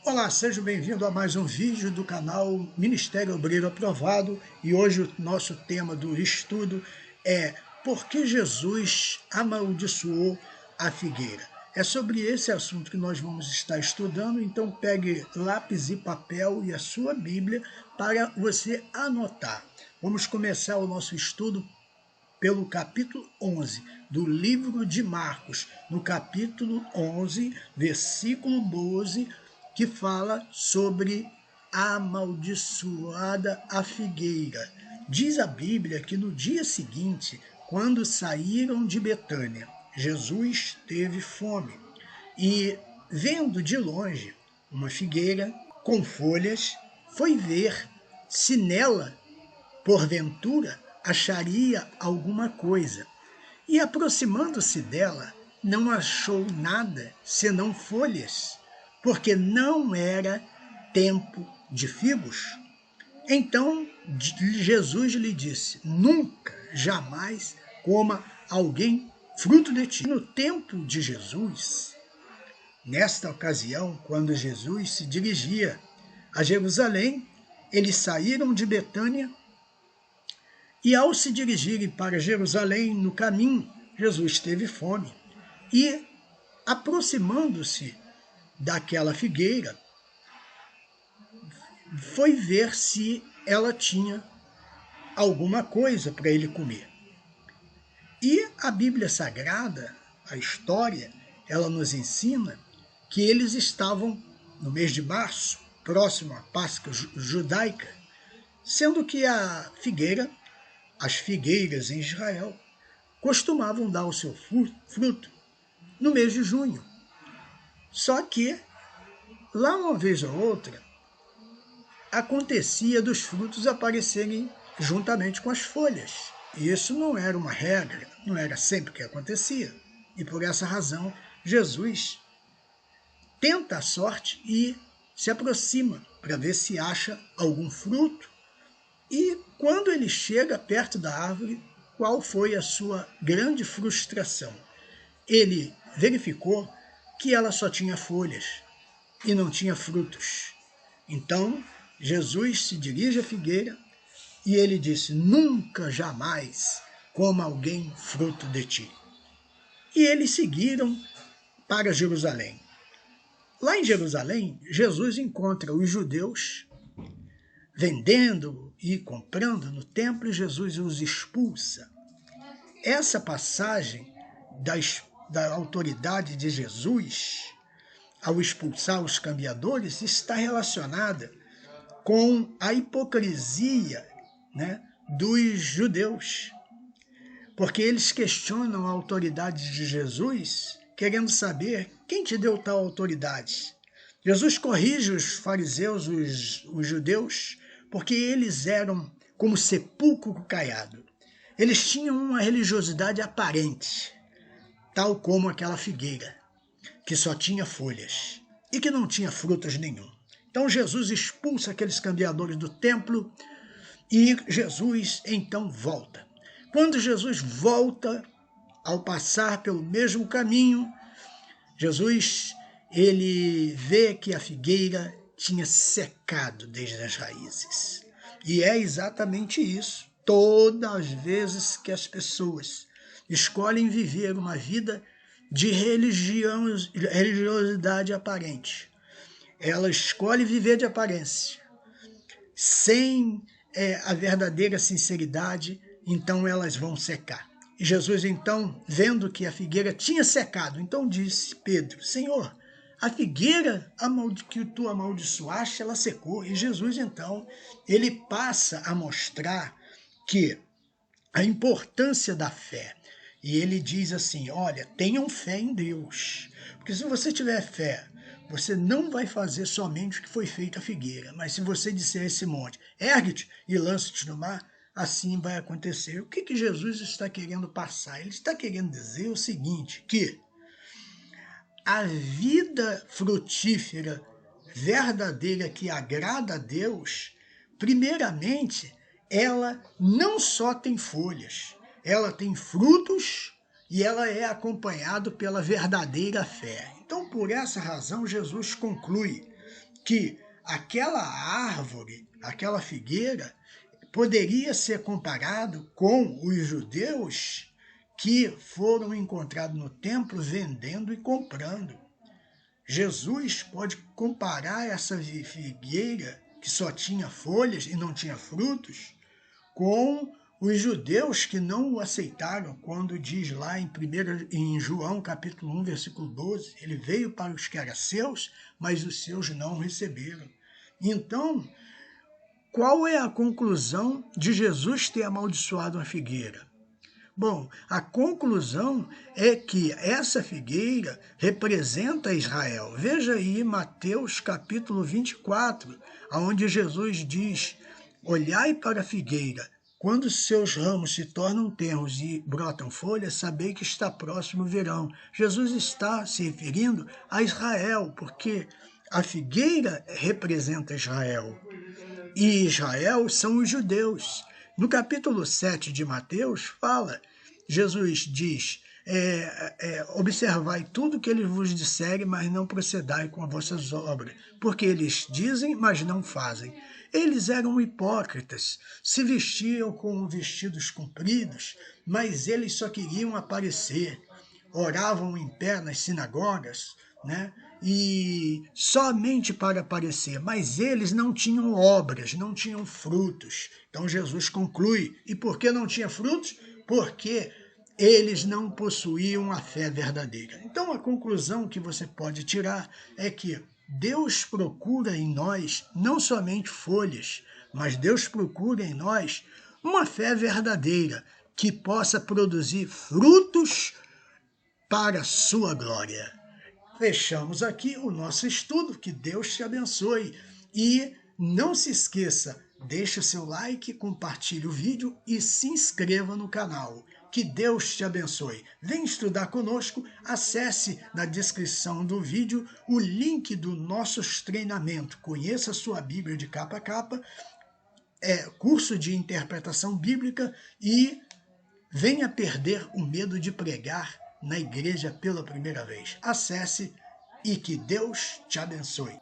Olá, seja bem-vindo a mais um vídeo do canal Ministério Obreiro Aprovado, e hoje o nosso tema do estudo é por que Jesus amaldiçoou a figueira. É sobre esse assunto que nós vamos estar estudando, então pegue lápis e papel e a sua Bíblia para você anotar. Vamos começar o nosso estudo pelo capítulo 11 do livro de Marcos, no capítulo 11, versículo 12, que fala sobre a amaldiçoada a figueira. Diz a Bíblia que no dia seguinte, quando saíram de Betânia, Jesus teve fome e, vendo de longe uma figueira com folhas, foi ver se nela, porventura, acharia alguma coisa. E aproximando-se dela, não achou nada senão folhas, porque não era tempo de figos. Então Jesus lhe disse: nunca, jamais coma alguém fruto de ti. No tempo de Jesus, nesta ocasião, quando Jesus se dirigia a Jerusalém, eles saíram de Betânia. E ao se dirigirem para Jerusalém, no caminho, Jesus teve fome. E, aproximando-se daquela figueira, foi ver se ela tinha alguma coisa para ele comer. E a Bíblia Sagrada, a história, ela nos ensina que eles estavam no mês de março, próximo à Páscoa judaica, sendo que as figueiras em Israel costumavam dar o seu fruto no mês de junho. Só que, lá uma vez ou outra, acontecia dos frutos aparecerem juntamente com as folhas. E isso não era uma regra, não era sempre que acontecia. E por essa razão, Jesus tenta a sorte e se aproxima para ver se acha algum fruto. E quando ele chega perto da árvore, qual foi a sua grande frustração? Ele verificou que ela só tinha folhas e não tinha frutos. Então, Jesus se dirige à figueira e ele disse: nunca, jamais coma alguém fruto de ti. E eles seguiram para Jerusalém. Lá em Jerusalém, Jesus encontra os judeus vendendo e comprando no templo, e Jesus os expulsa. Essa passagem da autoridade de Jesus ao expulsar os cambiadores está relacionada com a hipocrisia, dos judeus, porque eles questionam a autoridade de Jesus, querendo saber quem te deu tal autoridade. Jesus corrige os fariseus, os judeus, porque eles eram como sepulcro caiado. Eles tinham uma religiosidade aparente, tal como aquela figueira, que só tinha folhas e que não tinha frutos nenhum. Então Jesus expulsa aqueles cambiadores do templo e Jesus então volta. Quando Jesus volta, ao passar pelo mesmo caminho, Jesus ele vê que a figueira tinha secado desde as raízes. E é exatamente isso. Todas as vezes que as pessoas escolhem viver uma vida de religiosidade aparente, ela escolhe viver de aparência, sem a verdadeira sinceridade, então elas vão secar. E Jesus, então, vendo que a figueira tinha secado, então disse Pedro: Senhor, a figueira que tu amaldiçoaste, ela secou. E Jesus, então, ele passa a mostrar que a importância da fé. E ele diz assim: olha, tenham fé em Deus. Porque se você tiver fé, você não vai fazer somente o que foi feito à figueira. Mas se você disser a esse monte: ergue-te e lança-te no mar, assim vai acontecer. O que Jesus está querendo passar? Ele está querendo dizer o seguinte, que a vida frutífera, verdadeira, que agrada a Deus, primeiramente, ela não só tem folhas, ela tem frutos e ela é acompanhada pela verdadeira fé. Então, por essa razão, Jesus conclui que aquela árvore, aquela figueira, poderia ser comparado com os judeus que foram encontrados no templo vendendo e comprando. Jesus pode comparar essa figueira, que só tinha folhas e não tinha frutos, com os judeus que não o aceitaram, quando diz lá em João capítulo 1, versículo 12, ele veio para os que eram seus, mas os seus não o receberam. Então, qual é a conclusão de Jesus ter amaldiçoado a figueira? Bom, a conclusão é que essa figueira representa Israel. Veja aí Mateus capítulo 24, onde Jesus diz: olhai para a figueira, quando seus ramos se tornam tenros e brotam folhas, sabei que está próximo o verão. Jesus está se referindo a Israel, porque a figueira representa Israel. E Israel são os judeus. No capítulo 7 de Mateus, Jesus diz, observai tudo que eles vos disserem, mas não procedai com as vossas obras, porque eles dizem, mas não fazem. Eles eram hipócritas, se vestiam com vestidos compridos, mas eles só queriam aparecer, oravam em pé nas sinagogas, né? E somente para aparecer, mas eles não tinham obras, não tinham frutos. Então Jesus conclui, e por que não tinha frutos? Porque eles não possuíam a fé verdadeira. Então a conclusão que você pode tirar é que Deus procura em nós não somente folhas, mas Deus procura em nós uma fé verdadeira que possa produzir frutos para a sua glória. Fechamos aqui o nosso estudo, que Deus te abençoe. E não se esqueça, deixe o seu like, compartilhe o vídeo e se inscreva no canal. Que Deus te abençoe. Vem estudar conosco, acesse na descrição do vídeo o link do nosso treinamento. Conheça a sua Bíblia de capa a capa, curso de interpretação bíblica e venha perder o medo de pregar na igreja pela primeira vez. Acesse e que Deus te abençoe.